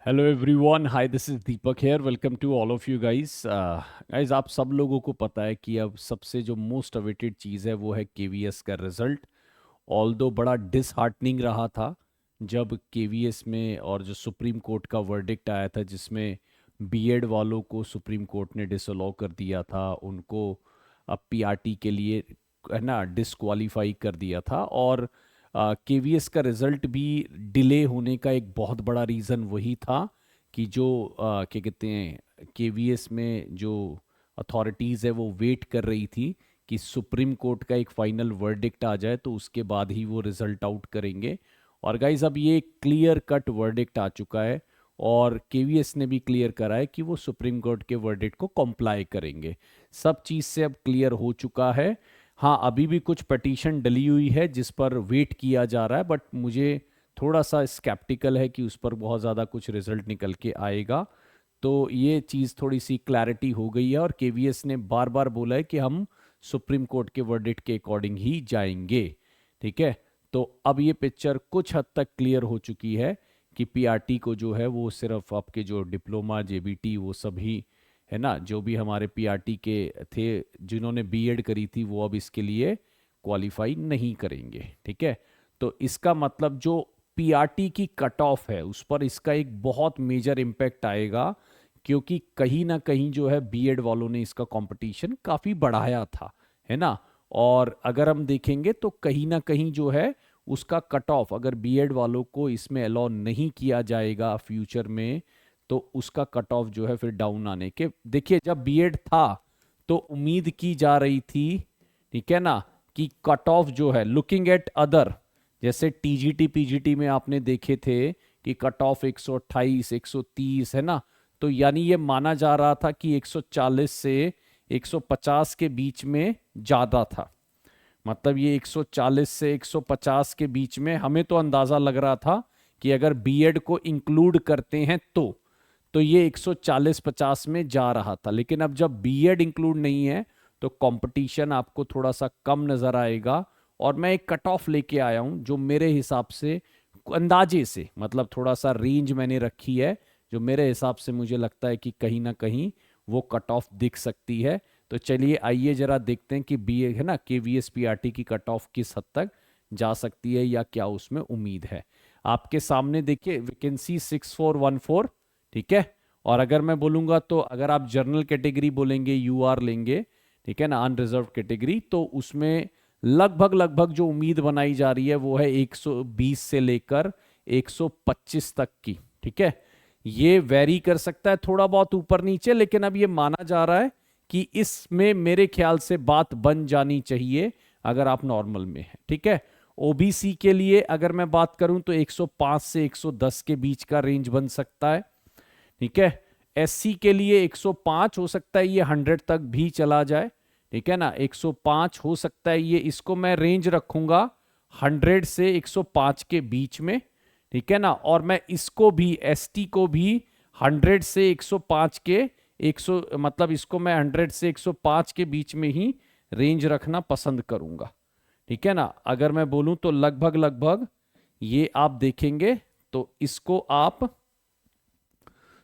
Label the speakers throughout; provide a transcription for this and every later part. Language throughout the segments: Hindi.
Speaker 1: Hello everyone, hi, this is Deepak here. Welcome to all of you guys. Guys, आप सब लोगों को पता है कि अब सबसे जो मोस्ट अवेटेड चीज़ है वो है केवीएस का रिजल्ट। ऑल्दो बड़ा डिसहार्टनिंग रहा था जब केवीएस में और जो सुप्रीम कोर्ट का वर्डिक्ट आया था, जिसमें बीएड वालों को सुप्रीम कोर्ट ने डिसअलाउ कर दिया था, उनको अब पीआरटी के लिए है ना डिसक्वालीफाई कर दिया था। और केवीएस का रिजल्ट भी डिले होने का एक बहुत बड़ा रीज़न वही था कि जो क्या कहते हैं, केवीएस में जो अथॉरिटीज़ है वो वेट कर रही थी कि सुप्रीम कोर्ट का एक फाइनल वर्डिक्ट आ जाए तो उसके बाद ही वो रिजल्ट आउट करेंगे। और गाइज, अब ये क्लियर कट वर्डिक्ट आ चुका है और केवीएस ने भी क्लियर करा है कि वो सुप्रीम कोर्ट के वर्डिक्ट को कॉम्प्लाई करेंगे। सब चीज़ से अब क्लियर हो चुका है। हाँ, अभी भी कुछ पटिशन डली हुई है जिस पर वेट किया जा रहा है, बट मुझे थोड़ा सा स्केप्टिकल है कि उस पर बहुत ज़्यादा कुछ रिजल्ट निकल के आएगा। तो ये चीज़ थोड़ी सी क्लैरिटी हो गई है और केवीएस ने बार बार बोला है कि हम सुप्रीम कोर्ट के वर्डिक्ट के अकॉर्डिंग ही जाएंगे। ठीक है, तो अब ये पिक्चर कुछ हद तक क्लियर हो चुकी है कि पीआरटी को जो है वो सिर्फ आपके जो डिप्लोमा जेबीटी वो सभी है ना, जो भी हमारे पीआरटी के थे जिन्होंने बीएड करी थी, वो अब इसके लिए क्वालिफाई नहीं करेंगे। ठीक है, तो इसका मतलब जो पीआरटी की कट ऑफ है उस पर इसका एक बहुत मेजर इम्पैक्ट आएगा, क्योंकि कहीं ना कहीं जो है बीएड वालों ने इसका कंपटीशन काफ़ी बढ़ाया था, है ना। और अगर हम देखेंगे तो कहीं ना कहीं जो है उसका कट ऑफ, अगर बीएड वालों को इसमें अलाउ नहीं किया जाएगा फ्यूचर में, तो उसका कट ऑफ जो है फिर डाउन आने के, देखिए जब बीएड था तो उम्मीद की जा रही थी, ठीक है ना, कि कट ऑफ जो है लुकिंग एट अदर, जैसे टीजीटी पीजीटी में आपने देखे थे कि कट ऑफ 128 130 है ना। तो यानी ये माना जा रहा था कि 140 से 150 के बीच में ज़्यादा था। मतलब ये 140 से 150 के बीच में हमें तो अंदाज़ा लग रहा था कि अगर बीएड को इंक्लूड करते हैं तो ये 140-50 में जा रहा था। लेकिन अब जब बीएड इंक्लूड नहीं है तो कंपटीशन आपको थोड़ा सा कम नज़र आएगा। और मैं एक कट ऑफ लेके आया हूं जो मेरे हिसाब से, अंदाजे से, मतलब थोड़ा सा रेंज मैंने रखी है, जो मेरे हिसाब से मुझे लगता है कि कहीं ना कहीं वो कट ऑफ दिख सकती है। तो चलिए आइए जरा देखते हैं कि बी है ना केवीएस पीआरटी की कट ऑफ किस हद तक जा सकती है या क्या उसमें उम्मीद है। आपके सामने देखिए वैकेंसी 6414। ठीक है, और अगर मैं बोलूंगा तो अगर आप जनरल कैटेगरी बोलेंगे, यूआर लेंगे, ठीक है ना, अनरिजर्व कैटेगरी, तो उसमें लगभग लगभग जो उम्मीद बनाई जा रही है वो है 120 से लेकर 125 तक की। ठीक है, ये वेरी कर सकता है थोड़ा बहुत ऊपर नीचे, लेकिन अब ये माना जा रहा है कि इसमें मेरे ख्याल से बात बन जानी चाहिए अगर आप नॉर्मल में हैं। ठीक है, ओबीसी के लिए अगर मैं बात करूं तो 105 से 110 के बीच का रेंज बन सकता है। ठीक है, एससी के लिए 105 हो सकता है ये 100 तक भी चला जाए। ठीक है ना, 105 हो सकता है ये, इसको मैं रेंज रखूंगा 100 से 105 के बीच में। ठीक है ना, और मैं इसको भी एसटी को भी 100 से 105 के 100, मतलब इसको मैं 100 से 105 के बीच में ही रेंज रखना पसंद करूंगा। ठीक है ना, अगर मैं बोलूं तो लगभग लगभग ये आप देखेंगे तो इसको आप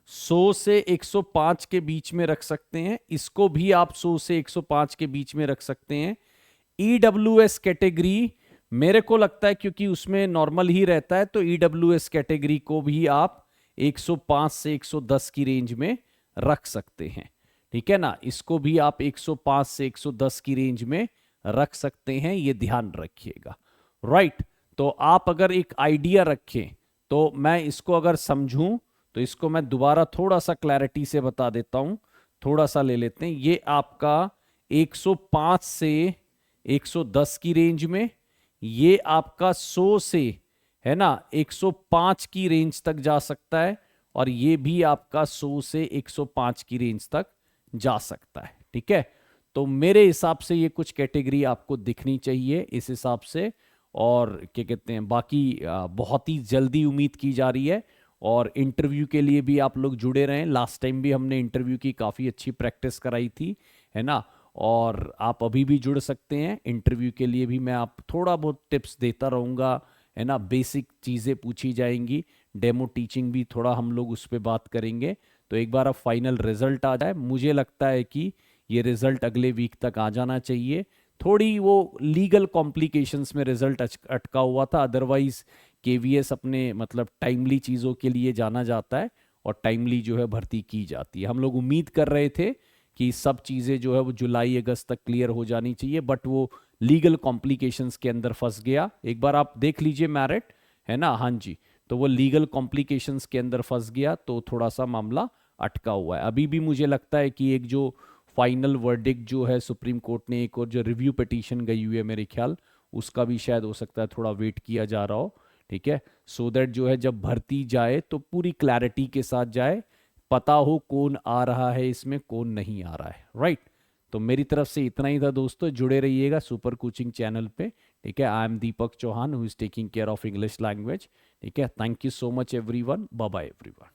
Speaker 1: 100 से 105 के बीच में रख सकते हैं, इसको भी आप 100 से 105 के बीच में रख सकते हैं। ईडब्ल्यूएस कैटेगरी मेरे को लगता है क्योंकि उसमें नॉर्मल ही रहता है, तो ईडब्ल्यूएस कैटेगरी को भी आप 105 से 110 की रेंज में रख सकते हैं। ठीक है ना, इसको भी आप 105 से 110 की रेंज में रख सकते हैं, ये ध्यान रखिएगा। राइट, तो आप अगर एक आइडिया रखें, तो मैं इसको अगर समझूं तो इसको मैं दोबारा थोड़ा सा क्लैरिटी से बता देता हूं। थोड़ा सा ले लेते हैं, ये आपका 105 से 110 की रेंज में, ये आपका 100 से है ना 105 की रेंज तक जा सकता है, और ये भी आपका 100 से 105 की रेंज तक जा सकता है। ठीक है, तो मेरे हिसाब से ये कुछ कैटेगरी आपको दिखनी चाहिए इस हिसाब से। और क्या कहते हैं, बाकी बहुत ही जल्दी उम्मीद की जा रही है। और इंटरव्यू के लिए भी आप लोग जुड़े रहें, लास्ट टाइम भी हमने इंटरव्यू की काफ़ी अच्छी प्रैक्टिस कराई थी, है ना। और आप अभी भी जुड़ सकते हैं इंटरव्यू के लिए भी, मैं आप थोड़ा बहुत टिप्स देता रहूँगा, है ना, बेसिक चीज़ें पूछी जाएंगी, डेमो टीचिंग भी थोड़ा हम लोग उस पर बात करेंगे। तो एक बार अब फाइनल रिजल्ट आ जाए, मुझे लगता है कि ये रिजल्ट अगले वीक तक आ जाना चाहिए। थोड़ी वो लीगल कॉम्प्लिकेशंस में रिजल्ट अटका हुआ था, अदरवाइज केवीएस अपने मतलब टाइमली चीज़ों के लिए जाना जाता है और टाइमली जो है भर्ती की जाती है। हम लोग उम्मीद कर रहे थे कि सब चीज़ें जो है वो जुलाई अगस्त तक क्लियर हो जानी चाहिए, बट वो लीगल कॉम्प्लिकेशंस के अंदर फंस गया। एक बार आप देख लीजिए मेरिट, है ना, हाँ जी। तो वो लीगल कॉम्प्लिकेशंस के अंदर फंस गया, तो थोड़ा सा मामला अटका हुआ है। अभी भी मुझे लगता है कि एक जो फाइनल वर्डिक्ट जो है सुप्रीम कोर्ट ने, एक और जो रिव्यू पिटीशन गई हुई है मेरे ख्याल, उसका भी शायद हो सकता है थोड़ा वेट किया जा रहा हो। ठीक है, सो दैट जो है जब भर्ती जाए तो पूरी क्लैरिटी के साथ जाए, पता हो कौन आ रहा है इसमें, कौन नहीं आ रहा है, राइट। तो मेरी तरफ से इतना ही था दोस्तों, जुड़े रहिएगा सुपर कोचिंग चैनल पे। ठीक है, I am Deepak Chauhan who is taking care of English language. ठीक है, thank you so much everyone, bye bye everyone.